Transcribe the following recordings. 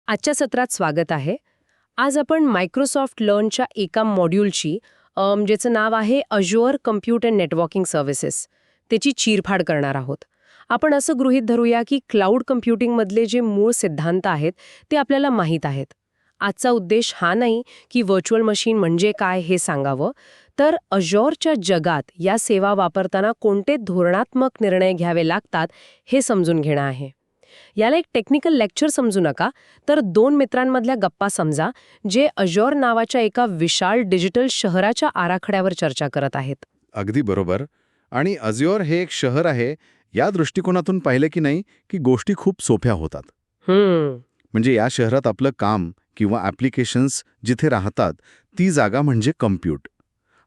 आजच्या सत्रात स्वागत आहे. आज आपण मायक्रोसॉफ्ट लर्नच्या एका मॉड्यूलची ज्याचं नाव आहे अज्युअर कम्प्यूट अँड नेटवर्किंग सर्व्हिसेस त्याची चीरफाड करणार आहोत. आपण असं गृहीत धरूया की क्लाउड कम्प्युटिंगमधले जे मूळ सिद्धांत आहेत ते आपल्याला माहीत आहेत. आजचा उद्देश हा नाही की व्हर्च्युअल मशीन म्हणजे काय हे सांगावं, तर अज्युअरच्या जगात या सेवा वापरताना कोणते धोरणात्मक निर्णय घ्यावे लागतात हे समजून घेणं आहे. याला एक टेक्निकल लेक्चर समजू नका, तर दोन मित्रांमधल्या गप्पा समजा जे अज्युअर नावाच्या एका विशाल डिजिटल शहराच्या आराखड्यावर चर्चा करत आहेत. अगदी बरोबर. आणि अज्युअर हे एक शहर आहे या दृष्टिकोनातून पाहिलं की नाही की गोष्टी खूप सोप्या होतात. म्हणजे या शहरात आपलं काम किंवा ॲप्लिकेशन्स जिथे राहतात ती जागा म्हणजे कम्प्यूट.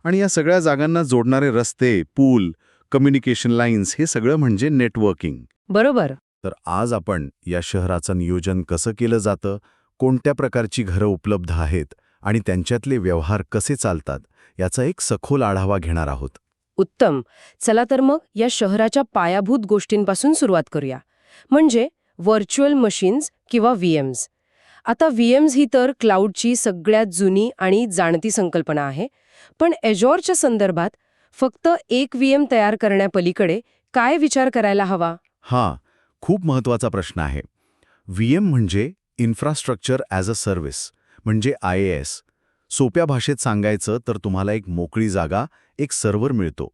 आणि या सगळ्या जागांना जोडणारे रस्ते, पूल, कम्युनिकेशन लाईन्स हे सगळं म्हणजे नेटवर्किंग. बरोबर. तर आज आपण या शहराचं नियोजन कसं केलं जातं, कोणत्या प्रकारची घरं उपलब्ध आहेत आणि त्यांच्यातले व्यवहार कसे चालतात याचा एक सखोल आढावा घेणार आहोत. उत्तम. चला तर मग या शहराच्या पायाभूत गोष्टींपासून सुरुवात करूया. म्हणजे व्हर्च्युअल मशीन्स किंवा व्हीएम्स. आता व्हीएम्स ही तर क्लाउडची सगळ्यात जुनी आणि जाणती संकल्पना आहे. पण अज्युअरच्या संदर्भात फक्त एक व्हीएम तयार करण्यापलीकडे काय विचार करायला हवा? हां, खूप महत्त्वाचा प्रश्न आहे. व्हीएम म्हणजे इन्फ्रास्ट्रक्चर ॲज अ सर्व्हिस, म्हणजे IaaS. सोप्या भाषेत सांगायचं तर तुम्हाला एक मोकळी जागा, एक सर्व्हर मिळतो.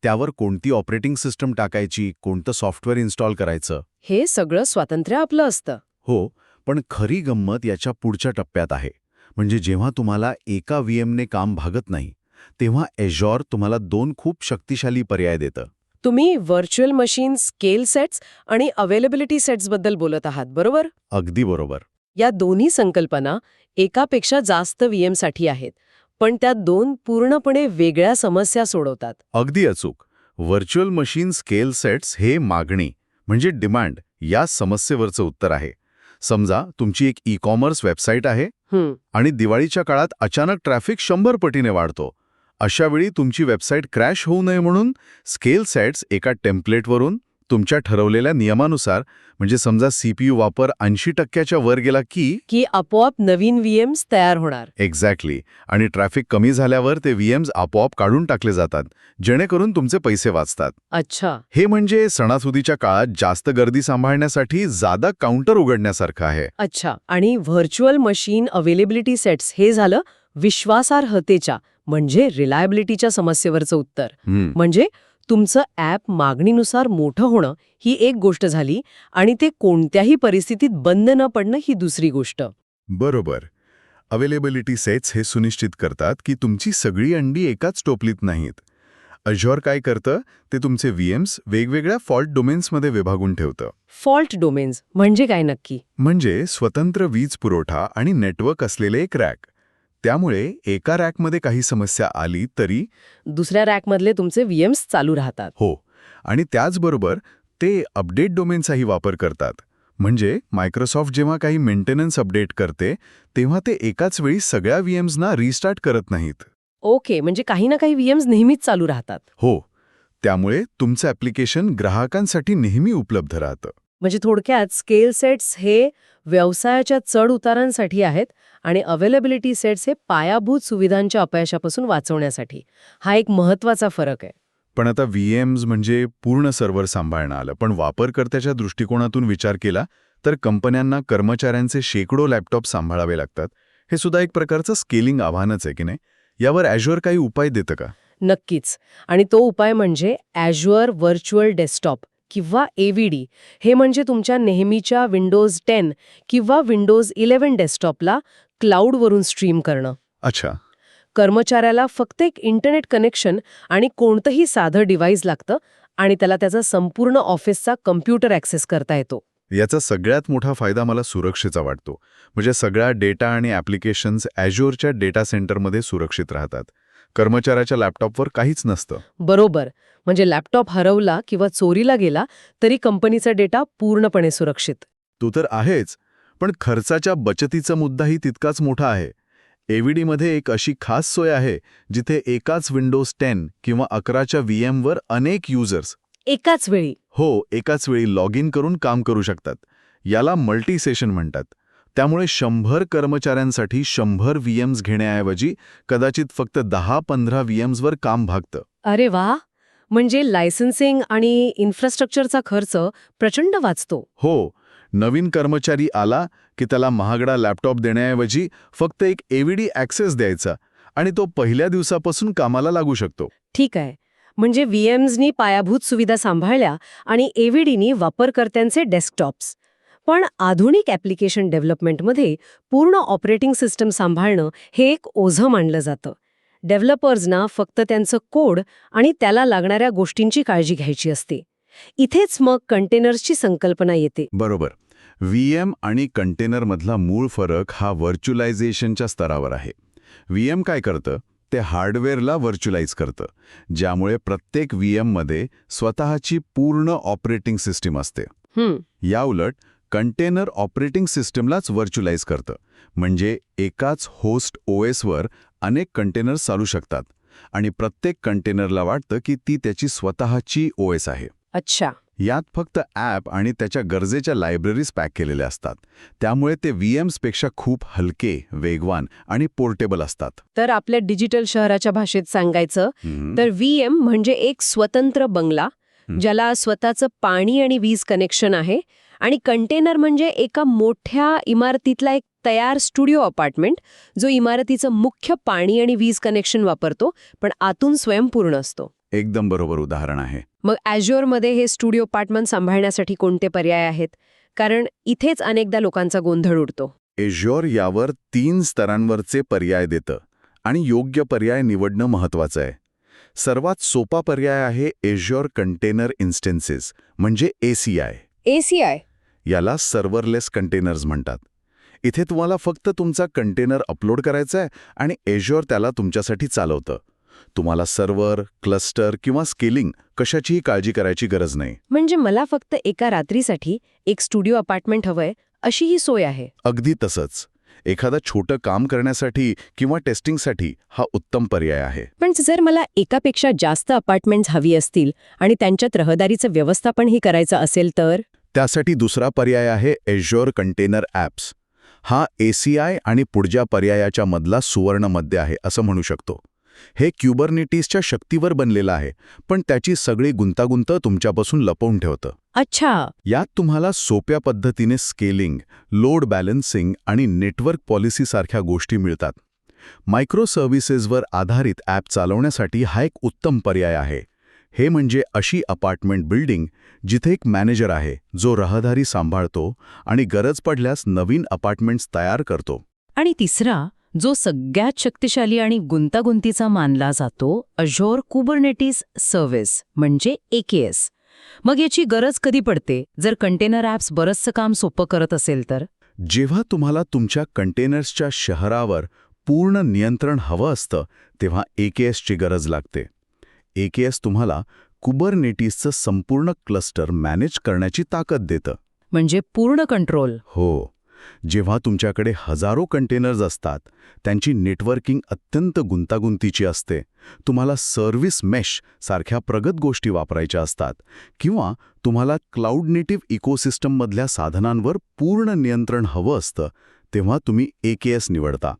त्यावर कोणती ऑपरेटिंग सिस्टम टाकायची, कोणतं सॉफ्टवेअर इन्स्टॉल करायचं. हे सगळं स्वातंत्र्य आपलं असतं. हो, पण खरी गंमत याच्या पुढच्या टप्प्यात आहे. म्हणजे जेव्हा तुम्हाला एका व्हीएमने काम भागत नाही, तेव्हा अज्युअर तुम्हाला दोन खूप शक्तिशाली पर्याय देतं. तुम्ही व्हर्च्युअल मशीन स्केल सेट्स आणि अवेलेबिलिटी सेट्सबद्दल बोलत आहात, बरोबर? अगदी बरोबर. या दोन्ही संकल्पना एकापेक्षा जास्त व्हीएमसाठी आहेत, पण त्या दोन पूर्णपणे वेगळ्या समस्या सोडवतात. अगदी अचूक. व्हर्च्युअल मशीन स्केल सेट्स हे मागणी म्हणजे डिमांड या समस्येवरचं उत्तर आहे. समजा तुमची एक ई-कॉमर्स वेबसाईट आहे आणि दिवाळीच्या काळात अचानक ट्रॅफिक 100 पटीने वाढतो. अशावेळी तुमची वेबसाईट क्रॅश होऊ नये म्हणून स्केल सेट्स एका टेम्पलेटवरून तुमच्या ठरवलेल्या नियमानुसार, म्हणजे समजा CPU वापर 80% वर गेला की आपोआप नवीन व्हीएम्स तयार होणार. एक्झॅक्टली. आणि ट्रॅफिक कमी झाल्यावर ते व्हीएम्स आपोआप काढून टाकले जातात, जेणेकरून तुमचे पैसे वाचतात. अच्छा. हे म्हणजे सणासुदीच्या काळात जास्त गर्दी सांभाळण्यासाठी जादा काउंटर उघडण्यासारखं आहे. अच्छा. आणि व्हर्च्युअल मशीन अवेलेबिलिटी सेट्स हे झालं विश्वासार्हतेच्या म्हणजे रिलायबिलिटीच्या समस्येवरचं उत्तर. म्हणजे तुमचं ॲप मागणीनुसार मोठं होणं ही एक गोष्ट झाली आणि ते कोणत्याही परिस्थितीत बंद न पडणं ही दुसरी गोष्ट. बरोबर. अवेलेबिलिटी सेट्स हे सुनिश्चित करतात की तुमची सगळी अंडी एकाच टोपलीत नाहीत. अज्युअर काय करतं ते तुमचे व्हीएम्स वेगवेगळ्या फॉल्ट डोमेन्समध्ये विभागून ठेवतं. फॉल्ट डोमेन्स म्हणजे काय नक्की? म्हणजे स्वतंत्र वीज पुरवठा आणि नेटवर्क असलेले एक रॅक. त्यामुळे एका रॅकमध्ये काही समस्या आली तरी दुसऱ्या रॅकमधले तुमचे व्हीएम्स चालू राहतात. हो. आणि त्याचबरोबर ते अपडेट डोमेनचाही वापर करतात. म्हणजे मायक्रोसॉफ्ट जेव्हा काही मेंटेनन्स अपडेट करते तेव्हा ते एकाच वेळी सगळ्या व्हीएम्सना रिस्टार्ट करत नाहीत. ओके. म्हणजे काही ना काही व्हीएम्स नेहमीच चालू राहतात. हो. त्यामुळे तुमचं ॲप्लिकेशन ग्राहकांसाठी नेहमी उपलब्ध राहतं. म्हणजे थोडक्यात स्केल सेट्स हे व्यवसायाच्या चढ उतारांसाठी आहेत आणि अवेलेबिलिटी सेट्स हे पायाभूत सुविधांच्या अपयशापासून वाचवण्यासाठी. हा एक महत्त्वाचा फरक आहे. पण आता व्हीएम्स म्हणजे पूर्ण सर्व्हर सांभाळणं आलं. पण वापरकर्त्याच्या दृष्टिकोनातून विचार केला तर कंपन्यांना कर्मचाऱ्यांचे शेकडो लॅपटॉप सांभाळावे लागतात. हे सुद्धा एक प्रकारचं स्केलिंग आव्हानच आहे की नाही? यावर अज्युअर काही उपाय देतं का? नक्कीच. आणि तो उपाय म्हणजे अज्युअर व्हर्च्युअल डेस्कटॉप किंवा AVD. हे म्हणजे तुमच्या नेहमीच्या विंडोज 10 किंवा विंडोज 11 डेस्कटॉपला क्लाउडवरून स्ट्रीम करणं. अच्छा. कर्मचाऱ्याला फक्त एक इंटरनेट कनेक्शन आणि कोणतंही साधं डिव्हाइस लागतं आणि त्याचा संपूर्ण ऑफिसचा कम्प्युटर ॲक्सेस करता येतो. याचा सगळ्यात मोठा फायदा मला सुरक्षेचा वाटतो. म्हणजे सगळा डेटा आणि ॲप्लिकेशन्स अज्युअरच्या डेटा सेंटरमध्ये सुरक्षित राहतात. कर्मचाऱ्याच्या लॅपटॉपवर काहीच नसतं. बरोबर. म्हणजे लॅपटॉप हरवला किंवा चोरीला गेला तरी कंपनीचा डेटा पूर्णपणे सुरक्षित. तो तर आहेच, पण खर्चाच्या बचतीचा मुद्दाही तितकाच मोठा आहे. AVD मध्ये एक अशी खास सोय आहे जिथे एकाच विंडोज 10 किंवा 11च्या व्हीएमवर अनेक युजर्स एकाच वेळी एकाच वेळी लॉग इन करून काम करू शकतात. याला मल्टी सेशन म्हणतात. त्यामुळे 100 कर्मचाऱ्यांसाठी 100 VMs घेण्याऐवजी कदाचित फक्त 10-15 VMsवर काम भागतं. अरे वा, म्हणजे लायसन्सिंग आणि इन्फ्रास्ट्रक्चरचा खर्च प्रचंड वाचतो. हो, नवीन कर्मचारी आला की त्याला महागडा लॅपटॉप देण्याऐवजी फक्त एक AVD ॲक्सेस द्यायचा आणि तो पहिल्या दिवसापासून कामाला लागू शकतो. ठीक आहे, म्हणजे VMsनी पायाभूत सुविधा सांभाळल्या आणि AVDनी वापरकर्त्यांचे डेस्कटॉप्स. पण आधुनिक ॲप्लिकेशन डेव्हलपमेंटमध्ये पूर्ण ऑपरेटिंग सिस्टम सांभाळणं हे एक ओझं मानलं जातं. डेव्हलपर्सना फक्त त्यांचं कोड आणि त्याला लागणाऱ्या गोष्टींची काळजी घ्यायची असते. इथेच मग कंटेनर्सची संकल्पना येते. बरोबर. VM आणि कंटेनरमधला मूळ फरक हा व्हर्च्युअलायझेशनच्या स्तरावर आहे. VM काय करतं? ते हार्डवेअरला व्हर्च्युअलाइज करतं, ज्यामुळे प्रत्येक VMमध्ये स्वतःची पूर्ण ऑपरेटिंग सिस्टीम असते. याउलट कंटेनर ऑपरेटिंग सिस्टीमलाच व्हर्च्युअलाइज करतं, म्हणजे एकाच होस्ट OSवर अनेक कंटेनर्स चालू शकतात आणि प्रत्येक कंटेनरला वाटतं की ती त्याची स्वतःची OS आहे. अच्छा. यात फक्त ॲप आणि त्याच्या गरजेच्या लायब्ररीज पॅक केलेल्या असतात. त्यामुळे ते VMsपेक्षा खूप हलके, वेगवान आणि पोर्टेबल असतात. तर आपल्या डिजिटल शहराच्या भाषेत सांगायचं तर VM म्हणजे एक स्वतंत्र बंगला, ज्याला स्वतःचं पाणी आणि वीज कनेक्शन आहे, आणि कंटेनर म्हणजे एका मोठ्या इमारतीतला एक तयार स्टुडिओ अपार्टमेंट, जो इमारतीचं मुख्य पाणी आणि वीज कनेक्शन वापरतो, पण आतून स्वयंपूर्ण असतो. एकदम बरोबर उदाहरण आहे. मग ॲझ्युअरमध्ये हे स्टुडिओ अपार्टमेंट सांभाळण्यासाठी कोणते पर्याय आहेत? कारण इथेच अनेकदा लोकांचा गोंधळ उडतो. Azure यावर 3 स्तरांवरचे पर्याय देतं आणि योग्य पर्याय निवडणं महत्त्वाचं आहे. सर्वात सोपा पर्याय आहे Azure कंटेनर इन्स्टन्सेस, म्हणजे ACI. ACI याला सर्व्हरलेस कंटेनर्स म्हणतात. इथे तुम्हाला फक्त तुमचा कंटेनर अपलोड करायचा आहे आणि Azure त्याला तुमच्यासाठी चालवतं. तुम्हाला सर्व्हर, क्लस्टर किंवा स्केलिंग कशाचीही काळजी करायची गरज नाही. म्हणजे मला फक्त एका रात्रीसाठी एक स्टुडिओ अपार्टमेंट हवंय, अशी ही सोय आहे. अगदी तसंच. एखादं छोटं काम करण्यासाठी किंवा टेस्टिंगसाठी हा उत्तम पर्याय आहे. पण जर मला एकापेक्षा जास्त अपार्टमेंट्स हवी असतील आणि त्यांच्यात रहदारीचं व्यवस्थापनही करायचं असेल तर? त्यासाठी दुसरा पर्याय आहे Azure कंटेनर ॲप्स. हा ACI आणि पुढच्या पर्यायाच्या मधला सुवर्ण मध्य आहे असं म्हणू शकतो. हे क्युबरनेटिसच्या शक्तीवर बनलेलं आहे, पण त्याची सगळी गुंतागुंत तुमच्यापासून लपवून ठेवतं. अच्छा. यात तुम्हाला सोप्या पद्धतीने स्केलिंग, लोड बॅलन्सिंग आणि नेटवर्क पॉलिसीसारख्या गोष्टी मिळतात. मायक्रो सर्व्हिसेसवर आधारित ॲप चालवण्यासाठी हा एक उत्तम पर्याय आहे. हे म्हणजे अशी अपार्टमेंट बिल्डिंग जिथे एक मॅनेजर आहे जो रहदारी सांभाळतो आणि गरज पडल्यास नवीन अपार्टमेंट्स तयार करतो. आणि तिसरा, जो सगळ्यात शक्तिशाली आणि गुंतागुंतीचा मानला जातो, Azure कुबरनेटिस सर्व्हिस म्हणजे AKS. मग याची गरज कधी पडते जर कंटेनर ॲप्स बरंचसं काम सोपं करत असेल तर? जेव्हा तुम्हाला तुमच्या कंटेनर्सच्या शहरावर पूर्ण नियंत्रण हवं असतं तेव्हा AKSची गरज लागते. AKS तुम्हाला कुबरनेटिसचं संपूर्ण क्लस्टर मॅनेज करण्याची ताकद देतं. म्हणजे पूर्ण कंट्रोल. हो. जेव्हा तुमच्याकडे हजारो कंटेनर्स असतात, त्यांची नेटवर्किंग अत्यंत गुंतागुंतीची असते, तुम्हाला सर्व्हिस मेश सारख्या प्रगत गोष्टी वापरायच्या असतात किंवा तुम्हाला क्लाउड नेटिव्ह इकोसिस्टममधल्या साधनांवर पूर्ण नियंत्रण हवं असतं, तेव्हा तुम्ही AKS निवडता.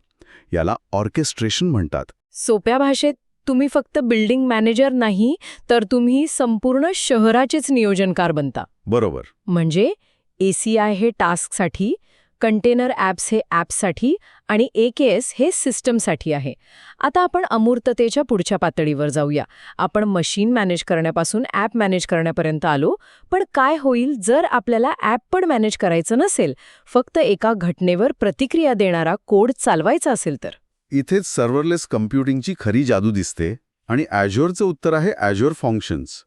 याला ऑर्केस्ट्रेशन म्हणतात. सोप्या भाषेत तुम्ही फक्त बिल्डिंग मॅनेजर नाही, तर तुम्ही संपूर्ण शहराचेच नियोजनकार बनता. बरोबर. म्हणजे ACI हे टास्कसाठी, कंटेनर ॲप्स हे ॲप्ससाठी आणि AKS हे सिस्टमसाठी आहे. आता आपण अमूर्ततेच्या पुढच्या पातळीवर जाऊया. आपण मशीन मॅनेज करण्यापासून ॲप मॅनेज करण्यापर्यंत आलो, पण काय होईल जर आपल्याला ॲप पण मॅनेज करायचं नसेल, फक्त एका घटनेवर प्रतिक्रिया देणारा कोड चालवायचा असेल तर? इथेच सर्व्हरलेस कम्प्युटिंगची खरी जादू दिसते आणि Azureचं उत्तर आहे Azure फंक्शन्स.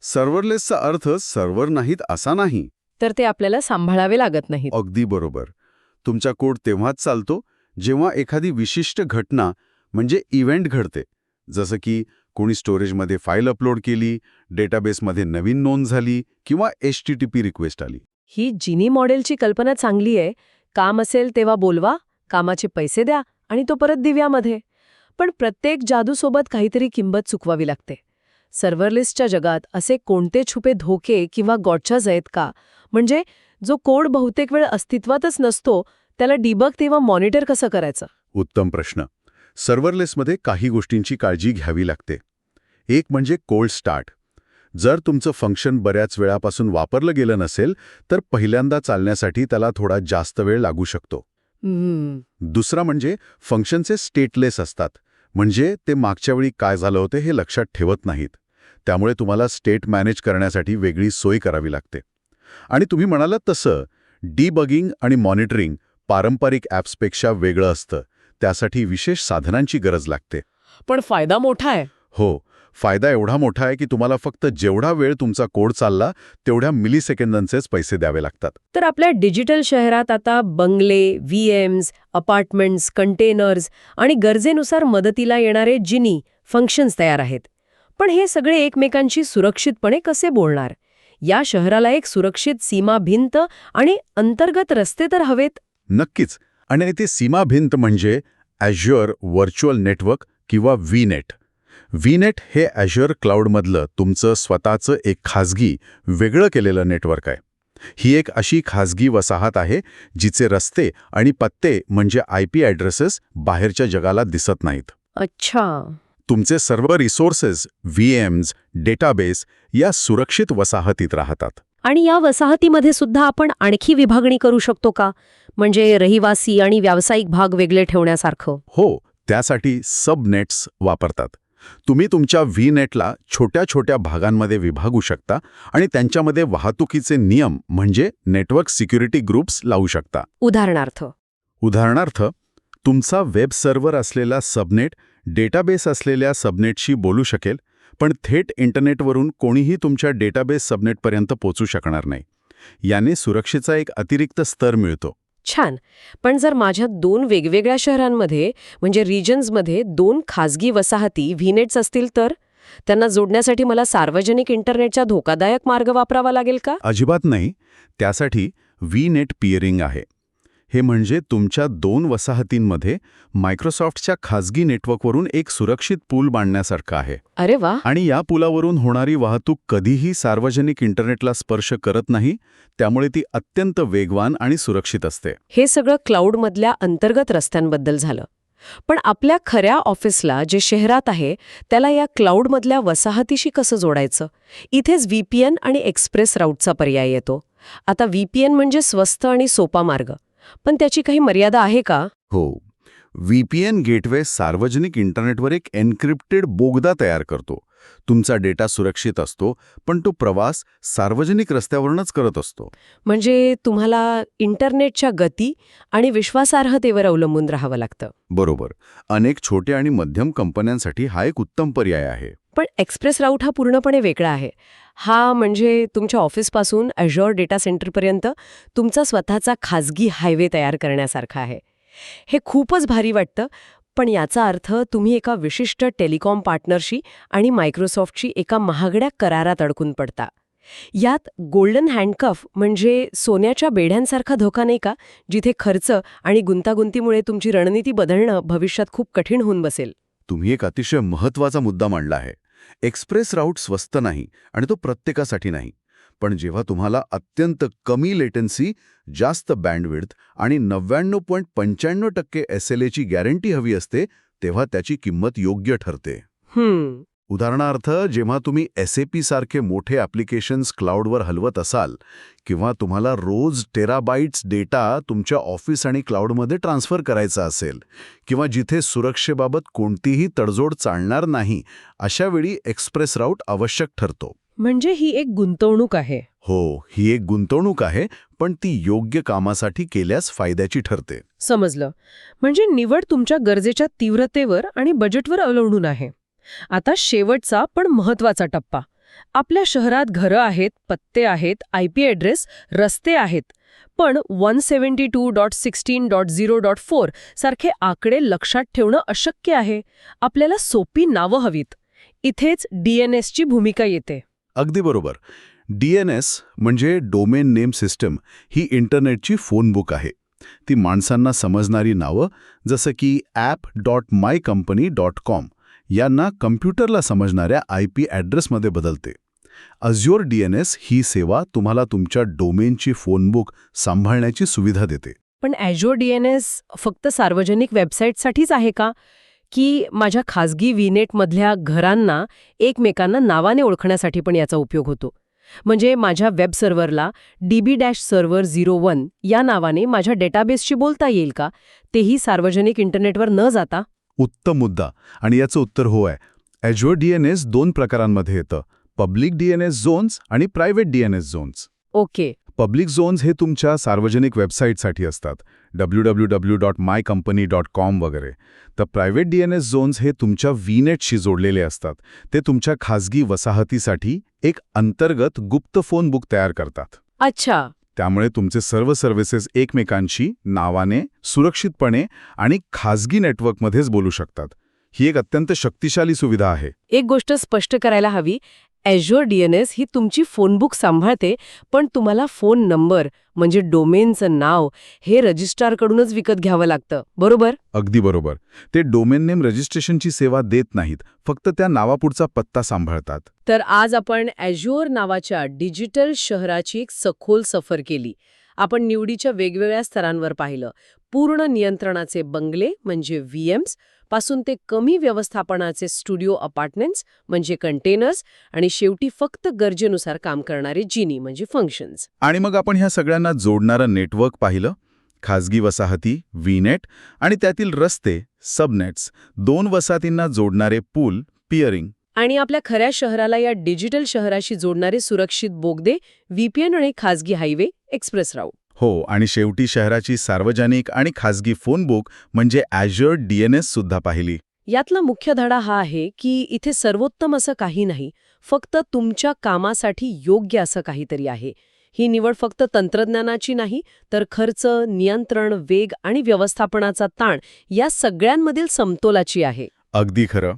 सर्व्हरलेसचा अर्थ सर्व्हर नाहीत असा नाही. तर ते आपल्याला सांभाळावे लागत नाहीत. अगदी बरोबर. तुमचा कोड तेव्हाच चालतो जेव्हा एखादी विशिष्ट घटना म्हणजे इव्हेंट घडते. जसं की कोणी स्टोरेजमध्ये फाईल अपलोड केली, डेटाबेसमध्ये नवीन नोंद झाली किंवा HTTP रिक्वेस्ट आली. ही जिनी मॉडेलची कल्पना चांगली आहे. काम असेल तेव्हा बोलवा, कामाचे पैसे द्या आणि तो परत दिव्यामध्ये. पण प्रत्येक जादूसोबत काहीतरी किंमत चुकवावी लागते. सर्व्हरलेसच्या जगात असे कोणते छुपे धोके किंवा गॉटचाज आहेत का? म्हणजे जो कोड बहुतेक वेळ अस्तित्वातच नसतो, त्याला डिबग तेव्हा मॉनिटर कसं करायचं? उत्तम प्रश्न. सर्व्हरलेसमध्ये काही गोष्टींची काळजी घ्यावी लागते. एक म्हणजे कोल्ड स्टार्ट. जर तुमचं फंक्शन बऱ्याच वेळापासून वापरलं गेलं नसेल तर पहिल्यांदा चालण्यासाठी त्याला थोडा जास्त वेळ लागू शकतो. दुसरा म्हणजे फंक्शनचे स्टेटलेस असतात, म्हणजे ते मागच्या वेळी काय झालं होते हे लक्षात ठेवत नाहीत. त्यामुळे तुम्हाला स्टेट मॅनेज करण्यासाठी वेगळी सोय करावी लागते. आणि तुम्ही म्हणालात तसं डिबगिंग आणि मॉनिटरिंग पारंपरिक ॲप्सपेक्षा वेगळं असतं. त्यासाठी विशेष साधनांची गरज लागते. पण फायदा मोठा आहे. हो, फायदा एवढा मोठा आहे की तुम्हाला फक्त जेवढा वेळ तुमचा कोड चालला तेवढ्या मिलीसेकंदांचेच पैसे द्यावे लागतात. तर आपल्या डिजिटल शहरात आता बंगले, व्हीएम्स, अपार्टमेंट्स, कंटेनर्स आणि गरजेनुसार मदतीला येणारे जिनी फंक्शन्स तयार आहेत. पण हे सगळे एकमेकांशी सुरक्षितपणे कसे बोलणार? या शहराला एक सुरक्षित सीमा भिंत आणि अंतर्गत रस्ते तर हवेत. नक्कीच. आणि ते सीमा भिंत म्हणजे Azure व्हर्च्युअल नेटवर्क किंवा VNet. VNet हे Azure क्लाउडमधलं तुमचं स्वतःचं एक खाजगी, वेगळं केलेलं नेटवर्क आहे. ही एक अशी खाजगी वसाहत आहे जिचे रस्ते आणि पत्ते म्हणजे IP ॲड्रेसेस बाहेरच्या जगाला दिसत नाहीत. अच्छा. तुमचे सर्व रिसोर्सेस, VMs, डेटाबेस या सुरक्षित वसाहतीत राहतात. आणि या वसाहतीमध्ये सुद्धा आपण आणखी विभागणी करू शकतो का? म्हणजे रहिवासी आणि व्यावसायिक भाग वेगळे ठेवण्यासारखं? हो, त्यासाठी सबनेट्स वापरतात. तुम्ही तुमच्या VNetला छोट्या छोट्या भागांमध्ये विभागू शकता आणि त्यांच्यामध्ये वाहतुकीचे नियम म्हणजे नेटवर्क सिक्युरिटी ग्रुप्स लावू शकता. उदाहरणार्थ, तुमचा वेब सर्व्हर असलेला सबनेट डेटाबेस असलेल्या सबनेटशी बोलू शकेल, पण थेट इंटरनेटवरून कोणीही तुमच्या डेटाबेस सबनेटपर्यंत पोहोचू शकणार नाही. याने सुरक्षेचा एक अतिरिक्त स्तर मिळतो. छान. पण जर माझ्या 2 वेगवेगळ्या शहरांमध्ये म्हणजे रिजन्समध्ये 2 खाजगी वसाहती व्हीनेट्स असतील तर त्यांना जोडण्यासाठी मला सार्वजनिक इंटरनेटचा धोकादायक मार्ग वापरावा लागेल का? अजिबात नाही. त्यासाठी VNet पिअरिंग आहे. हे म्हणजे तुमच्या 2 वसाहतींमध्ये मायक्रोसॉफ्टच्या खाजगी नेटवर्कवरून एक सुरक्षित पूल बांधण्यासारखं आहे. अरे वा. आणि या पुलावरून होणारी वाहतूक कधीही सार्वजनिक इंटरनेटला स्पर्श करत नाही, त्यामुळे ती अत्यंत वेगवान आणि सुरक्षित असते. हे सगळं क्लाउडमधल्या अंतर्गत रस्त्यांबद्दल झालं. पण आपल्या खऱ्या ऑफिसला जे शहरात आहे त्याला या क्लाउडमधल्या वसाहतीशी कसं जोडायचं? इथेच VPN आणि एक्सप्रेस राऊटचा पर्याय येतो. आता VPN म्हणजे स्वस्त आणि सोपा मार्ग, पण त्याची काही मर्यादा आहे का? हो, VPN गेटवे सार्वजनिक इंटरनेटवर एक एन्क्रिप्टेड बोगदा तयार करतो. तुमचा डेटा सुरक्षित असतो, पण तो प्रवास सार्वजनिक रस्त्यावरूनच करत असतो. म्हणजे तुम्हाला इंटरनेटच्या गती आणि विश्वासार्हतेवर अवलंबून राहावं लागतं. बरोबर. अनेक छोट्या आणि मध्यम कंपन्यांसाठी हा एक उत्तम पर्याय आहे. पण एक्सप्रेस राऊट हा पूर्णपणे वेगळा आहे. हा म्हणजे तुमच्या ऑफिसपासून Azure डेटा सेंटरपर्यंत तुमचा स्वतःचा खाजगी हायवे तयार करण्यासारखा आहे. हे खूपच भारी वाटतं, पण याचा अर्थ तुम्ही एका विशिष्ट टेलिकॉम पार्टनरशी आणि मायक्रोसॉफ्टशी एका महागड्या करारात अडकून पडता. यात गोल्डन हँडकफ म्हणजे सोन्याच्या बेड्यांसारखा धोका नाही का, जिथे खर्च आणि गुंतागुंतीमुळे तुमची रणनीती बदलणं भविष्यात खूप कठीण होऊन बसेल? तुम्ही एक अतिशय महत्त्वाचा मुद्दा मांडला आहे. एक्सप्रेस राऊट स्वस्त नाही आणि तो प्रत्येकासाठी नाही. पण जेव्हा तुम्हाला अत्यंत कमी लेटन्सी, जास्त बँडविड्थ आणि 99.95% SLAची गॅरंटी हवी असते, तेव्हा त्याची किंमत योग्य ठरते. उदाहरणार्थ, जेव्हा तुम्ही SAP सारखे मोठे ॲप्लिकेशन्स क्लाउडवर हलवत असाल किंवा तुम्हाला रोज टेराबाइट्स डेटा तुमच्या ऑफिस आणि क्लाउडमध्ये ट्रान्सफर करायचा असेल किंवा जिथे सुरक्षेबाबत कोणतीही तडजोड चालणार नाही, अशा वेळी एक्सप्रेस राऊट आवश्यक ठरतो. म्हणजे ही एक गुंतवणूक आहे. हो, ही एक गुंतवणूक आहे, पण ती योग्य कामासाठी केल्यास फायद्याची ठरते. समजलं. म्हणजे निवड तुमच्या गरजेच्या तीव्रतेवर आणि बजेटवर अवलंबून आहे. आता शेवटचा पण महत्वाचा टप्पा. आपल्या शहरात घरं आहेत, पत्ते आहेत, IP ॲड्रेस, रस्ते आहेत. पण 172.16.0.4 सारखे आकडे लक्षात ठेवणं अशक्य आहे. आपल्याला सोपी नावं हवीत. इथेच DNSची भूमिका येते. अगदी बरोबर. DNS म्हणजे डोमेन नेम सिस्टम ही इंटरनेटची फोनबुक आहे. ती माणसांना समजणारी नावं जसं की app.mycompany.com यांना कम्प्युटरला समजणाऱ्या IP ॲड्रेसमध्ये बदलते. Azure DNS ही सेवा तुम्हाला तुमच्या डोमेनची फोनबुक सांभाळण्याची सुविधा देते. पण Azure DNS फक्त सार्वजनिक वेबसाईटसाठीच आहे का? की माझ्या खाजगी VNetमधल्या घरांना एकमेकांना नावाने ओळखण्यासाठी पण याचा उपयोग होतो? म्हणजे माझ्या वेब सर्व्हरला db-server01 या नावाने माझ्या डेटाबेसशी बोलता येईल का? तेही सार्वजनिक इंटरनेटवर न जाता? उत्तम मुद्दा. आणि याचं उत्तर हो आहे. Azure DNS 2 प्रकारांमध्ये येतं. पब्लिक DNS झोन्स आणि private DNS zones. Okay. Public zones हे तुमच्या सार्वजनिक वेबसाईटसाठी असतात, www.mycompany.com वगैरे. तर प्रायव्हेट DNS झोन्स हे तुमच्या VNetशी जोडलेले असतात. ते तुमच्या खाजगी वसाहतीसाठी एक अंतर्गत गुप्त फोन बुक तयार करतात. अच्छा. त्यामुळे तुमचे सर्व सर्व्हिसेस एकमेकांशी नावाने, सुरक्षितपणे आणि खाजगी नेटवर्कमध्येच बोलू शकतात. ही एक अत्यंत शक्तिशाली सुविधा आहे. एक गोष्ट स्पष्ट करायला हवी, Azure DNS ही तुमची फोनबुक सांभाळते, पण तुम्हाला फोन नंबर म्हणजे डोमेनचं नाव हे रजिस्ट्रारकडूनच विकत घ्यावं लागतं, बरोबर? अगदी बरोबर. ते डोमेन नेम रजिस्ट्रेशनची सेवा देत नाहीत, फक्त त्या नावापुढचा पत्ता सांभाळतात. तर आज आपण Azure नावाच्या डिजिटल शहराची एक सखोल सफर केली. आपण निवडीच्या वेगवेगळ्या स्तरांवर पाहिलं. पूर्ण नियंत्रणाचे बंगले म्हणजे VMs पासून ते कमी व्यवस्थापनाचे स्टुडिओ अपार्टमेंट्स म्हणजे कंटेनर्स आणि शेवटी फक्त गरजेनुसार काम करणारे जिनी म्हणजे फंक्शन्स. आणि मग आपण ह्या सगळ्यांना जोडणारं नेटवर्क पाहिलं. खाजगी वसाहती, VNet आणि त्यातील रस्ते, सबनेट्स, 2 वसाहतींना जोडणारे पूल, पिअरिंग. आणि आपल्या खऱ्या शहराला या डिजिटल शहराशी जोडणारे सुरक्षित बोगदे, VPN आणि खाजगी हायवे, एक्सप्रेस राऊट. हो, आणि शेवटी शहराची सार्वजनिक आणि खाजगी फोन बुक म्हणजे Azure DNS सुद्धा पाहिली. यातला मुख्य धडा हा आहे की इथे सर्वोत्तम असं काही नाही, फक्त तुमच्या कामासाठी योग्य असं काहीतरी आहे. ही निवड फक्त तंत्रज्ञानाची नाही, तर खर्च, नियंत्रण, वेग आणि व्यवस्थापनाचा ताण या सगळ्यांमधील समतोलाची आहे. अगदी खरं.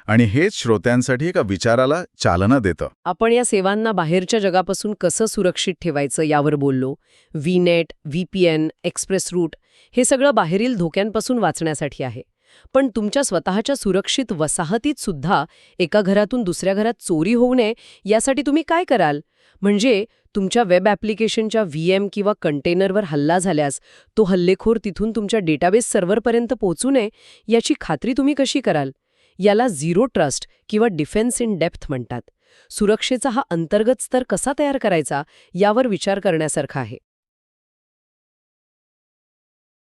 आणि हेच श्रोत्यांसाठी एका विचाराला चालना देतं. आपण या सेवांना बाहेरच्या जगापासून कसं सुरक्षित ठेवायचं यावर बोललो. VNet, VPN, एक्सप्रेस रूट हे सगळं बाहेरील धोक्यांपासून वाचण्यासाठी आहे. पण तुमच्या स्वतःच्या सुरक्षित वसाहतीत सुद्धा एका घरातून दुसऱ्या घरात चोरी होऊ नये यासाठी तुम्ही काय कराल? म्हणजे तुमच्या वेब ॲप्लिकेशनच्या VM किंवा कंटेनरवर हल्ला झाल्यास तो हल्लेखोर तिथून तुमच्या डेटाबेस सर्व्हरपर्यंत पोहोचू नये याची खात्री तुम्ही कशी कराल? याला झिरो ट्रस्ट किंवा डिफेन्स इन डेप्थ म्हणतात. सुरक्षेचा हा अंतर्गत स्तर कसा तयार करायचा यावर विचार करण्यासारखा आहे.